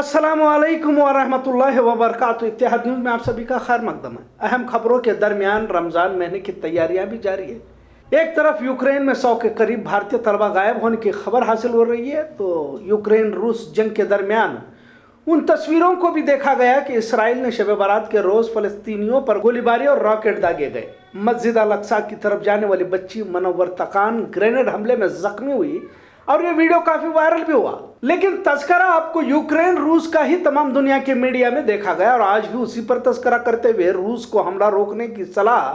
अस्सलामुअलैकुम वरहमतुल्लाहि वबरकातुहू। इत्तेहाद न्यूज़ में आप सभी का खैर मकदम है। अहम खबरों के दरमियान रमज़ान महीने की तैयारियां भी जारी है। एक तरफ यूक्रेन में 100 के करीब भारतीय तलबा गायब होने की खबर हासिल हो रही है, तो यूक्रेन रूस जंग के दरमियान उन तस्वीरों को भी देखा गया कि इसराइल ने शब बारात के रोज़ फ़लस्तीनियों पर गोलीबारी और रॉकेट दागे गए। मस्जिद अल अक्सा की तरफ जाने वाली बच्ची मनव्वर तकान ग्रेनेड हमले में जख्मी हुई और ये वीडियो काफी वायरल भी हुआ। लेकिन तस्करा आपको यूक्रेन रूस का ही तमाम दुनिया के मीडिया में देखा गया और आज भी उसी पर तस्करा करते हुए रूस को हमला रोकने की सलाह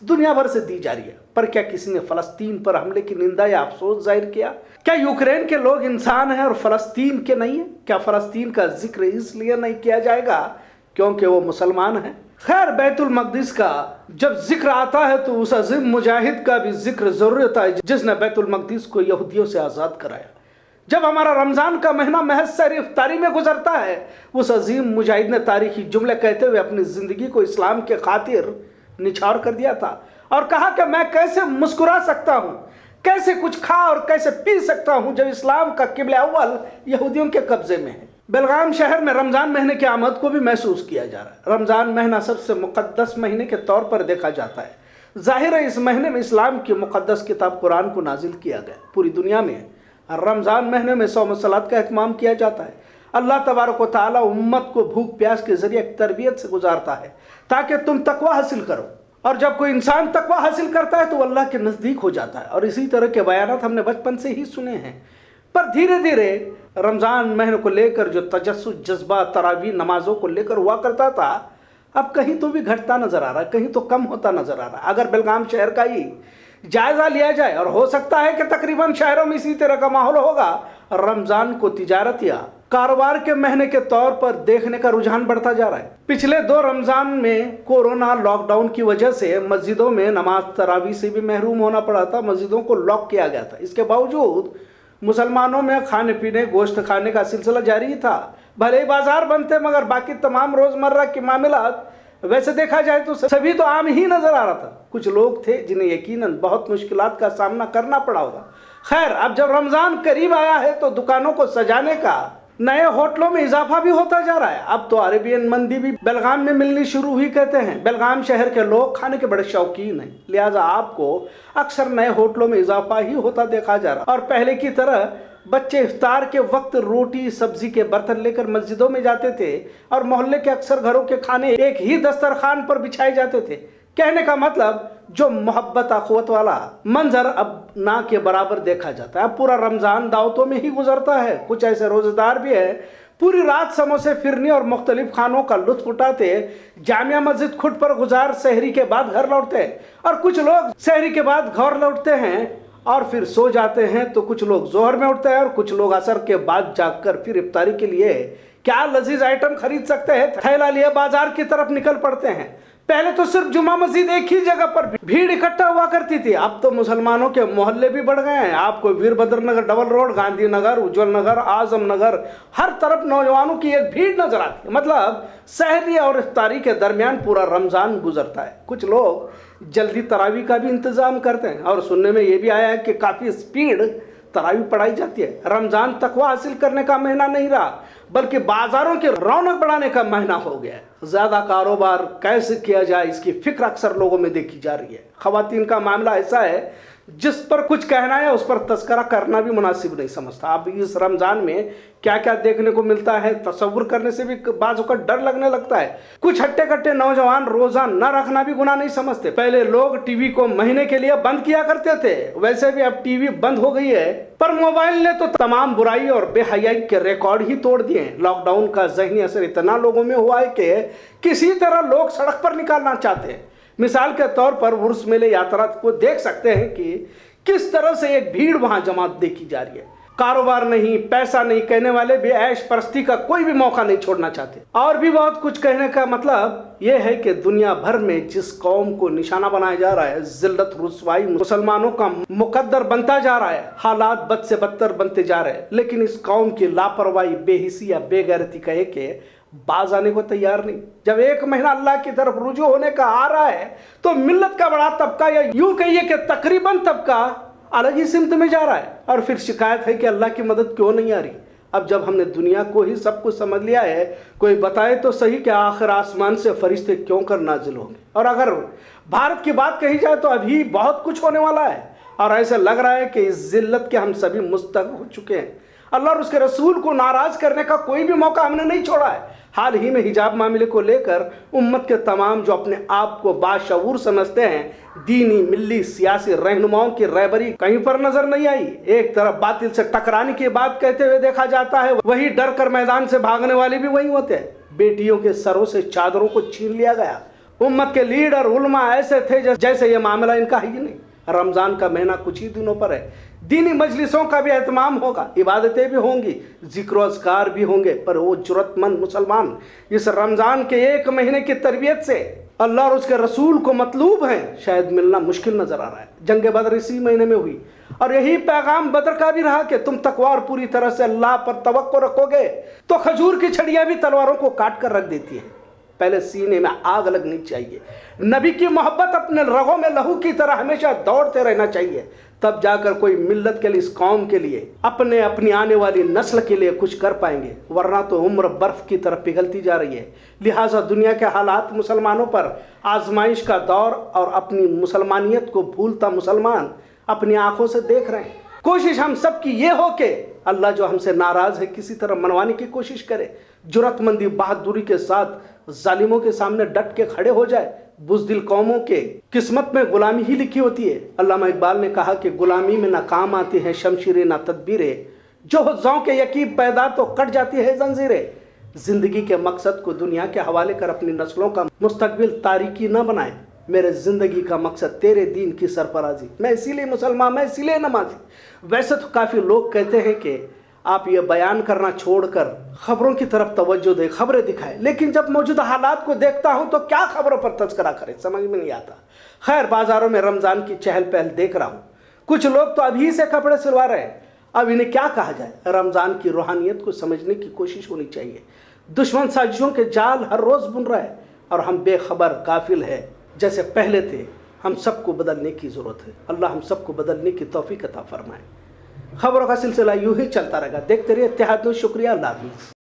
दुनिया भर से दी जा रही है। पर क्या किसी ने फलस्तीन पर हमले की निंदा या अफसोस जाहिर किया? क्या यूक्रेन के लोग इंसान हैं और फलस्तीन के नहीं है? क्या फलस्तीन का जिक्र इसलिए नहीं किया जाएगा क्योंकि वो मुसलमान हैं? खैर, बैतुल मक़दिस का जब जिक्र आता है तो उस अजीम मुजाहिद का भी जिक्र जरूर होता है जिसने बैतुल मक़दिस को यहूदियों से आज़ाद कराया। जब हमारा रमज़ान का महीना महज सर इफ्तारी में गुजरता है, उस अजीम मुजाहिद ने तारीखी जुमले कहते हुए अपनी ज़िंदगी को इस्लाम के खातिर निछावर कर दिया था और कहा कि मैं कैसे मुस्कुरा सकता हूँ, कैसे कुछ खा और कैसे पी सकता हूँ जब इस्लाम का क़िबला अव्वल यहूदियों के कब्ज़े में है। बेलगाम शहर में रमज़ान महीने की आमद को भी महसूस किया जा रहा है। रमज़ान महीना सबसे मुक़द्दस महीने के तौर पर देखा जाता है। ज़ाहिर है इस महीने में इस्लाम की मुक़द्दस किताब कुरान को नाजिल किया गया। पूरी दुनिया में रमज़ान महीने में सौम सलात का एहतमाम किया जाता है। अल्लाह तबारक व तआला उम्मत को भूख प्यास के ज़रिए एक तरबियत से गुजारता है ताकि तुम तकवा हासिल करो, और जब कोई इंसान तकवा हासिल करता है तो अल्लाह के नज़दीक हो जाता है। और इसी तरह के बयानात हमने बचपन से ही सुने हैं। पर धीरे धीरे रमज़ान महीने को लेकर जो तजस्सुस जज्बा तरावी नमाजों को लेकर हुआ करता था, अब कहीं तो भी घटता नज़र आ रहा है, कहीं तो कम होता नज़र आ रहा है। अगर बेलगाम शहर का ही जायज़ा लिया जाए, और हो सकता है कि तकरीबन शहरों में इसी तरह का माहौल होगा, रमज़ान को तिजारत या कारोबार के महीने के तौर पर देखने का रुझान बढ़ता जा रहा है। पिछले 2 रमज़ान में कोरोना लॉकडाउन की वजह से मस्जिदों में नमाज तरावी से भी महरूम होना पड़ा था। मस्जिदों को लॉक किया गया था। इसके बावजूद मुसलमानों में खाने पीने गोश्त खाने का सिलसिला जारी ही था। भले ही बाजार बंद थे, मगर बाकी तमाम रोज़मर्रा के मामलात वैसे देखा जाए तो सभी तो आम ही नज़र आ रहा था। कुछ लोग थे जिन्हें यकीनन बहुत मुश्किलात का सामना करना पड़ा होगा। खैर, अब जब रमज़ान करीब आया है तो दुकानों को सजाने का नए होटलों में इजाफा भी होता जा रहा है। अब तो अरेबियन मंदी भी बेलगाम में मिलनी शुरू हुई कहते हैं। बेलगाम शहर के लोग खाने के बड़े शौकीन हैं, लिहाजा आपको अक्सर नए होटलों में इजाफा ही होता देखा जा रहा। और पहले की तरह बच्चे इफ्तार के वक्त रोटी सब्जी के बर्तन लेकर मस्जिदों में जाते थे और मोहल्ले के अक्सर घरों के खाने एक ही दस्तरखान पर बिछाए जाते थे। कहने का मतलब जो मोहब्बत अखवत वाला मंजर अब ना के बराबर देखा जाता है। अब पूरा रमज़ान दावतों में ही गुजरता है। कुछ ऐसे रोज़ेदार भी है पूरी रात समोसे फिरनी और मुख्तलिफ खानों का लुत्फ उठाते जामिया मस्जिद खुद पर गुजार सहरी के बाद घर लौटते हैं, और कुछ लोग सहरी के बाद घर लौटते हैं और फिर सो जाते हैं, तो कुछ लोग जोहर में उठते हैं और कुछ लोग असर के बाद जागकर फिर इफ्तारी के लिए क्या लजीज आइटम खरीद सकते हैं थैला लिए बाजार की तरफ निकल पड़ते हैं। पहले तो सिर्फ जुमा मस्जिद एक ही जगह पर भीड़ इकट्ठा हुआ करती थी, अब तो मुसलमानों के मोहल्ले भी बढ़ गए हैं। आपको वीरभद्र नगर, डबल रोड, गांधी नगर, उज्जवल नगर, आजम नगर, हर तरफ नौजवानों की एक भीड़ नजर आती है। मतलब सहरी और इफ्तारी के दरमियान पूरा रमज़ान गुजरता है। कुछ लोग जल्दी तरावी का भी इंतज़ाम करते हैं और सुनने में ये भी आया है कि काफ़ी स्पीड तरावी पढ़ाई जाती है। रमज़ान तकवा हासिल करने का महीना नहीं रहा, बल्कि बाजारों की रौनक बढ़ाने का महीना हो गया है। ज़्यादा कारोबार कैसे किया जाए इसकी फिक्र अक्सर लोगों में देखी जा रही है। ख़वातीन का मामला ऐसा है जिस पर कुछ कहना है उस पर तस्करा करना भी मुनासिब नहीं समझता। अब इस रमज़ान में क्या क्या देखने को मिलता है तसव्वुर करने से भी बाज़ों का डर लगने लगता है। कुछ हट्टे कट्टे नौजवान रोज़ा न रखना भी गुनाह नहीं समझते। पहले लोग टीवी को महीने के लिए बंद किया करते थे, वैसे भी अब टीवी बंद हो गई है, पर मोबाइल ने तो तमाम बुराई और बेहयाई के रिकॉर्ड ही तोड़ दिए हैं। लॉकडाउन का ज़हनी असर इतना लोगों में हुआ है कि किसी तरह लोग सड़क पर निकालना चाहते हैं। मिसाल के तौर पर उर्स मेले यात्रा को देख सकते हैं कि किस तरह से एक भीड़ वहां जमा देखी जा रही है। कारोबार नहीं, पैसा नहीं कहने वाले भी ऐश परस्ती का कोई भी मौका नहीं छोड़ना चाहते। और भी बहुत कुछ कहने का मतलब यह है कि दुनिया भर में जिस कौम को निशाना बनाया जा रहा है, जिल्लत रुसवाई मुसलमानों का मुकद्दर बनता जा रहा है, हालात बद से बदतर बनते जा रहे हैं, लेकिन इस कौम की लापरवाही, बेहिसी या बेगैरती कहे के बाज आने को तैयार नहीं। जब एक महीना अल्लाह की तरफ रुजू होने का आ रहा है तो मिल्लत का बड़ा तबका, या यूं कहिए कि तकरीबन तबका अलग ही सिमत में जा रहा है, और फिर शिकायत है कि अल्लाह की मदद क्यों नहीं आ रही। اب جب ہم نے دنیا کو ہی سب کچھ سمجھ لیا ہے، کوئی بتائے تو صحیح کہ آخر آسمان سے فرشتے کیوں کر نازل ہوں گے؟ اور اگر بھارت کی بات کہی جائے تو ابھی بہت کچھ ہونے والا ہے، اور ایسا لگ رہا ہے کہ اس ذلت کے ہم سبھی مستحق ہو چکے ہیں۔ اللہ اور اس کے رسول کو ناراض کرنے کا کوئی بھی موقع ہم نے نہیں چھوڑا ہے۔ حال ہی میں حجاب معاملے کو لے کر امت کے تمام جو اپنے آپ کو باشعور سمجھتے ہیں، دینی، ملی، سیاسی رہنماؤں کی رہبری کہیں پر نظر نہیں آئی۔ ایک طرف باطل سے ٹکرانے کی بات کہتے ہوئے دیکھا جاتا ہے، وہی ڈر کر میدان سے بھاگنے والے بھی وہی ہوتے ہیں۔ بیٹیوں کے سروں سے چادروں کو چھین لیا گیا۔ امت کے لیڈر، علماء ایسے تھے جیسے یہ معاملہ ان کا ہی نہیں۔ رمضان کا مہینہ کچھ ہی دنوں پر ہے، دینی مجلسوں کا بھی اہتمام ہوگا، عبادتیں بھی ہوں گی، ذکر و اذکار بھی ہوں گے، پر وہ جرأت مند مسلمان اس رمضان کے ایک مہینے کی تربیت سے اللہ اور اس کے رسول کو مطلوب ہیں شاید ملنا مشکل نظر آ رہا ہے۔ جنگ بدر اسی مہینے میں ہوئی، اور یہی پیغام بدر کا بھی رہا کہ تم تقوی اور پوری طرح سے اللہ پر توقع رکھو گے تو کھجور کی چھڑیاں بھی تلواروں کو کاٹ کر رکھ دیتی ہیں۔ پہلے سینے میں آگ لگنی چاہیے، نبی کی محبت اپنے رگوں میں لہو کی طرح ہمیشہ دوڑتے رہنا چاہیے، تب جا کر کوئی ملت کے لیے، اس قوم کے لیے، اپنی آنے والی نسل کے لیے کچھ کر پائیں گے، ورنہ تو عمر برف کی طرح پگھلتی جا رہی ہے۔ لہٰذا دنیا کے حالات مسلمانوں پر آزمائش کا دور، اور اپنی مسلمانیت کو بھولتا مسلمان اپنی آنکھوں سے دیکھ رہے ہیں۔ کوشش ہم سب کی یہ ہو کہ اللہ جو ہم سے ناراض ہے کسی طرح منوانے کی کوشش کرے، جرأت مندی، بہادری کے ساتھ ظالموں کے سامنے ڈٹ کے کھڑے ہو جائے۔ بزدل قوموں کے قسمت میں غلامی ہی لکھی ہوتی ہے۔ علامہ اقبال نے کہا کہ غلامی میں نہ کام آتی ہیں شمشیریں نہ تدبیریں، جو حضاؤں کے یقین پیدا تو کٹ جاتی ہے زنجیریں۔ زندگی کے مقصد کو دنیا کے حوالے کر اپنی نسلوں کا مستقبل تاریکی نہ بنائے۔ میرے زندگی کا مقصد تیرے دین کی سرفرازی، میں اسی لیے مسلمان، میں اسی لیے نمازی۔ ویسے تو کافی لوگ کہتے ہیں کہ آپ یہ بیان کرنا چھوڑ کر خبروں کی طرف توجہ دیں، خبریں دکھائیں، لیکن جب موجودہ حالات کو دیکھتا ہوں تو کیا خبروں پر تذکرہ کریں، سمجھ میں نہیں آتا۔ خیر، بازاروں میں رمضان کی چہل پہل دیکھ رہا ہوں، کچھ لوگ تو ابھی سے کپڑے سلوا رہے ہیں۔ اب انہیں کیا کہا جائے؟ رمضان کی روحانیت کو سمجھنے کی کوشش ہونی چاہیے۔ دشمن سازشوں کے جال ہر روز بن رہا ہے، اور ہم بے خبر غافل ہیں جیسے پہلے تھے۔ ہم سب کو بدلنے کی ضرورت ہے۔ اللہ ہم سب کو بدلنے کی توفیق عطا فرمائے۔ خبروں کا سلسلہ یوں ہی چلتا رہے گا، دیکھتے رہیے اتحاد نیوز۔ شکریہ، اللہ حافظ۔